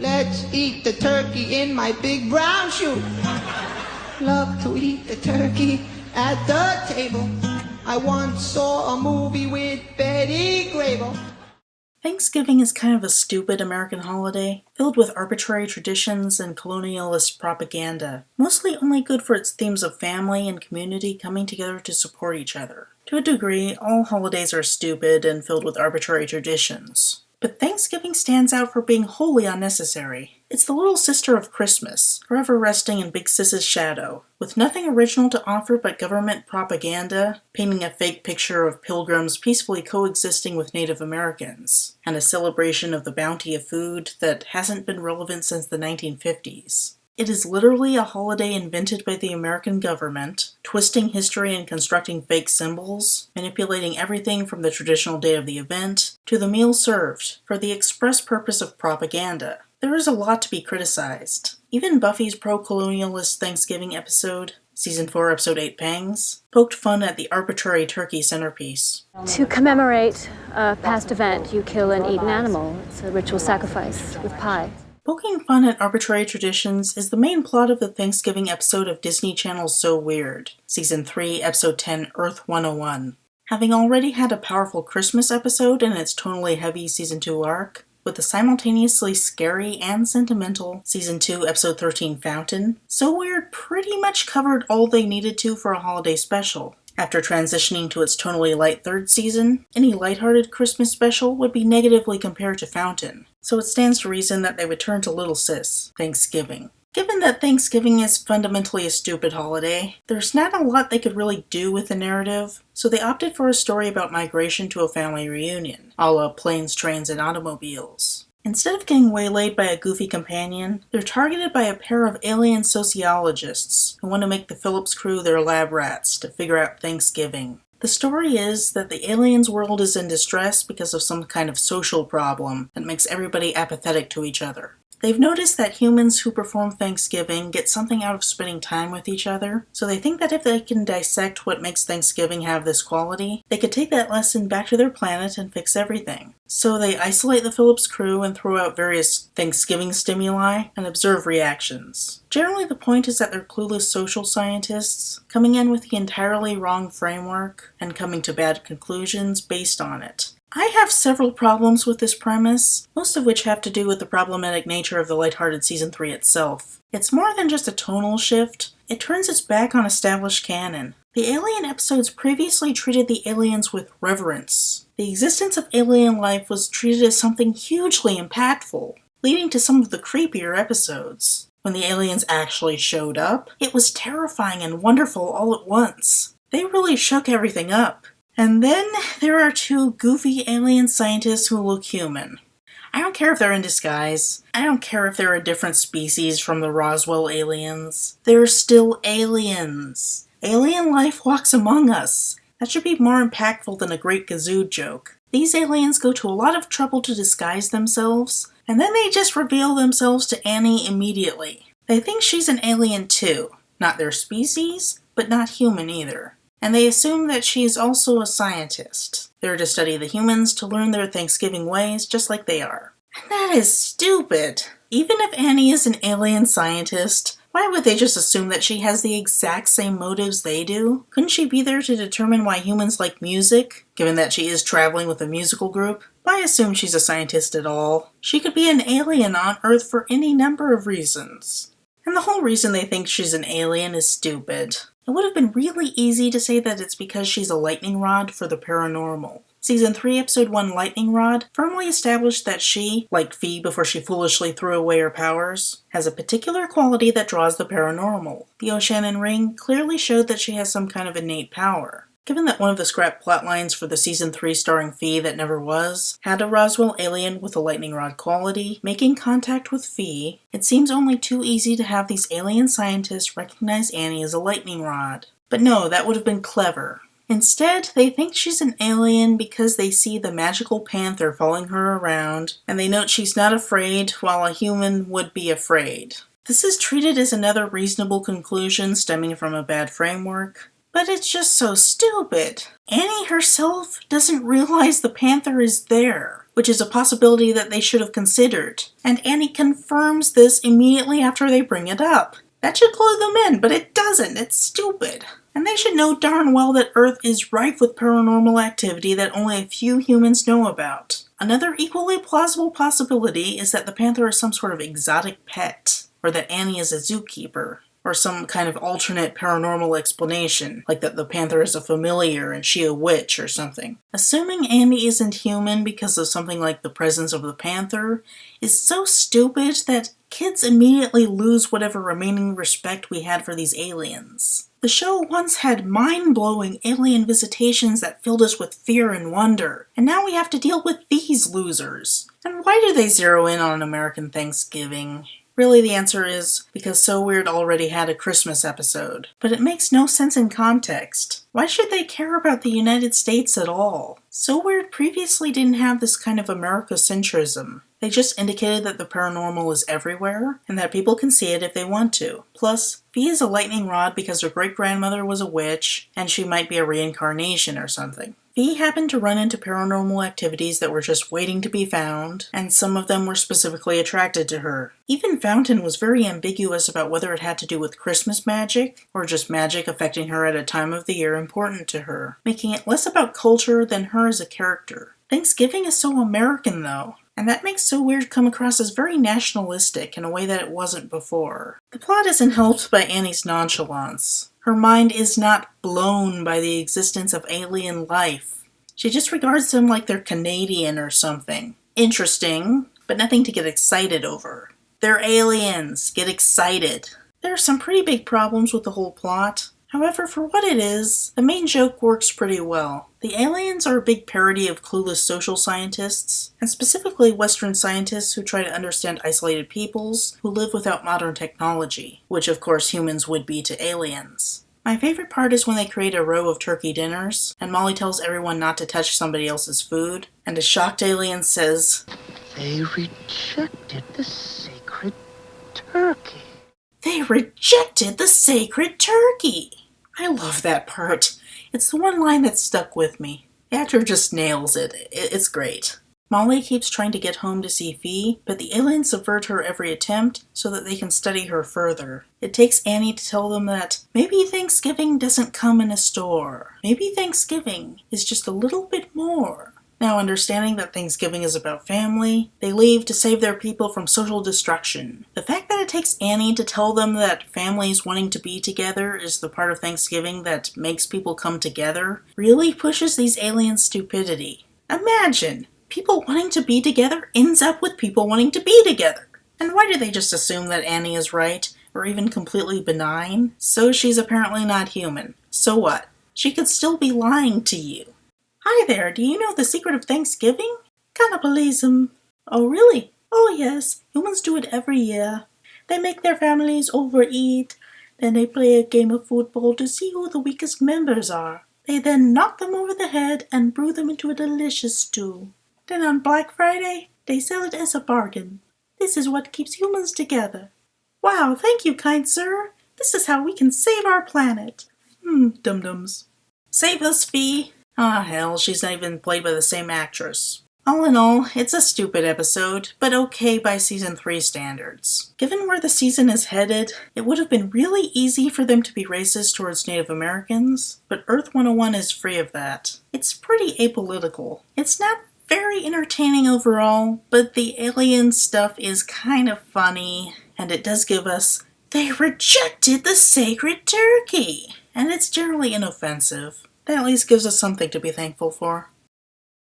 Let's eat the turkey in my big brown shoe. Love to eat the turkey at the table. I once saw a movie with Betty Grable. Thanksgiving is kind of a stupid American holiday, filled with arbitrary traditions and colonialist propaganda, mostly only good for its themes of family and community coming together to support each other. To a degree, all holidays are stupid and filled with arbitrary traditions. But Thanksgiving stands out for being wholly unnecessary. It's the little sister of Christmas, forever resting in Big Sis's shadow, with nothing original to offer but government propaganda, painting a fake picture of pilgrims peacefully coexisting with Native Americans, and a celebration of the bounty of food that hasn't been relevant since the 1950s. It is literally a holiday invented by the American government, twisting history and constructing fake symbols, manipulating everything from the traditional day of the event to the meal served, for the express purpose of propaganda. There is a lot to be criticized. Even Buffy's pro-colonialist Thanksgiving episode, Season 4, Episode 8 Pangs, poked fun at the arbitrary turkey centerpiece. To commemorate a past event, you kill and eat an animal. It's a ritual sacrifice with pie. Poking fun at arbitrary traditions is the main plot of the Thanksgiving episode of Disney Channel's So Weird, Season 3, Episode 10, Earth 101. Having already had a powerful Christmas episode in its tonally heavy Season 2 arc, with the simultaneously scary and sentimental Season 2, Episode 13, Fountain, So Weird pretty much covered all they needed to for a holiday special. After transitioning to its tonally light third season, any lighthearted Christmas special would be negatively compared to Fountain, so it stands to reason that they would turn to Little Sis, Thanksgiving. Given that Thanksgiving is fundamentally a stupid holiday, there's not a lot they could really do with the narrative, so they opted for a story about migration to a family reunion, a la Planes, Trains, and Automobiles. Instead of getting waylaid by a goofy companion, they're targeted by a pair of alien sociologists who want to make the Phillips crew their lab rats to figure out Thanksgiving. The story is that the aliens' world is in distress because of some kind of social problem that makes everybody apathetic to each other. They've noticed that humans who perform Thanksgiving get something out of spending time with each other, so they think that if they can dissect what makes Thanksgiving have this quality, they could take that lesson back to their planet and fix everything. So they isolate the Phillips crew and throw out various Thanksgiving stimuli and observe reactions. Generally, the point is that they're clueless social scientists, coming in with the entirely wrong framework and coming to bad conclusions based on it. I have several problems with this premise, most of which have to do with the problematic nature of the lighthearted Season 3 itself. It's more than just a tonal shift, it turns its back on established canon. The Alien episodes previously treated the aliens with reverence. The existence of alien life was treated as something hugely impactful, leading to some of the creepier episodes. When the aliens actually showed up, it was terrifying and wonderful all at once. They really shook everything up. And then there are two goofy alien scientists who look human. I don't care if they're in disguise. I don't care if they're a different species from the Roswell aliens. They're still aliens. Alien life walks among us. That should be more impactful than a Great Gazoo joke. These aliens go to a lot of trouble to disguise themselves, and then they just reveal themselves to Annie immediately. They think she's an alien too. Not their species, but not human either. And they assume that she is also a scientist. They're to study the humans to learn their Thanksgiving ways just like they are. And that is stupid. Even if Annie is an alien scientist, why would they just assume that she has the exact same motives they do? Couldn't she be there to determine why humans like music, given that she is traveling with a musical group? Why assume she's a scientist at all? She could be an alien on Earth for any number of reasons. And the whole reason they think she's an alien is stupid. It would have been really easy to say that it's because she's a lightning rod for the paranormal. Season 3, Episode 1 Lightning Rod firmly established that she, like Fee before she foolishly threw away her powers, has a particular quality that draws the paranormal. The O'Shannon ring clearly showed that she has some kind of innate power. Given that one of the scrap plotlines for the Season 3 starring Fee that never was had a Roswell alien with a lightning rod quality making contact with Fee, it seems only too easy to have these alien scientists recognize Annie as a lightning rod. But no, that would have been clever. Instead, they think she's an alien because they see the magical panther following her around, and they note she's not afraid while a human would be afraid. This is treated as another reasonable conclusion stemming from a bad framework. But it's just so stupid. Annie herself doesn't realize the panther is there. which is a possibility that they should have considered. And Annie confirms this immediately after they bring it up. That should clue them in, but it doesn't. It's stupid. And they should know darn well that Earth is rife with paranormal activity that only a few humans know about. Another equally plausible possibility is that the panther is some sort of exotic pet, or that Annie is a zookeeper, or some kind of alternate paranormal explanation, like that the panther is a familiar and she a witch or something. Assuming Annie isn't human because of something like the presence of the panther is so stupid that kids immediately lose whatever remaining respect we had for these aliens. The show once had mind-blowing alien visitations that filled us with fear and wonder, and now we have to deal with these losers. And why do they zero in on American Thanksgiving? Really, the answer is because So Weird already had a Christmas episode. But it makes no sense in context. Why should they care about the United States at all? So Weird previously didn't have this kind of Americocentrism. They just indicated that the paranormal is everywhere, and that people can see it if they want to. Plus, V is a lightning rod because her great-grandmother was a witch, and she might be a reincarnation or something. V happened to run into paranormal activities that were just waiting to be found, and some of them were specifically attracted to her. Even Fountain was very ambiguous about whether it had to do with Christmas magic, or just magic affecting her at a time of the year important to her, making it less about culture than her as a character. Thanksgiving is so American, though, and that makes So Weird come across as very nationalistic in a way that it wasn't before. The plot isn't helped by Annie's nonchalance. Her mind is not blown by the existence of alien life. She just regards them like they're Canadian or something. Interesting, but nothing to get excited over. They're aliens. Get excited. There are some pretty big problems with the whole plot. However, for what it is, the main joke works pretty well. The aliens are a big parody of clueless social scientists, and specifically Western scientists who try to understand isolated peoples who live without modern technology, which of course humans would be to aliens. My favorite part is when they create a row of turkey dinners, and Molly tells everyone not to touch somebody else's food, and a shocked alien says, "They rejected the sacred turkey." They rejected the sacred turkey! I love that part. It's the one line that stuck with me. The actor just nails it. It's great. Molly keeps trying to get home to see Fee, but the aliens subvert her every attempt so that they can study her further. It takes Annie to tell them that maybe Thanksgiving doesn't come in a store. Maybe Thanksgiving is just a little bit more. Now, understanding that Thanksgiving is about family, they leave to save their people from social destruction. The fact that it takes Annie to tell them that families wanting to be together is the part of Thanksgiving that makes people come together really pushes these aliens' stupidity. Imagine! People wanting to be together ends up with people wanting to be together. And why do they just assume that Annie is right, or even completely benign? So she's apparently not human. So what? She could still be lying to you. Hi there, do you know the secret of Thanksgiving? Cannibalism. Oh, really? Oh, yes. Humans do it every year. They make their families overeat. Then they play a game of football to see who the weakest members are. They then knock them over the head and brew them into a delicious stew. Then on Black Friday, they sell it as a bargain. This is what keeps humans together. Wow, thank you, kind sir. This is how we can save our planet. Dum-dums. Save us, Fee. Ah, hell, she's not even played by the same actress. All in all, it's a stupid episode, but okay by Season 3 standards. Given where the season is headed, it would have been really easy for them to be racist towards Native Americans, but Earth 101 is free of that. It's pretty apolitical. It's not very entertaining overall, but the alien stuff is kind of funny, and it does give us, "They rejected the sacred turkey!" And it's generally inoffensive. That at least gives us something to be thankful for.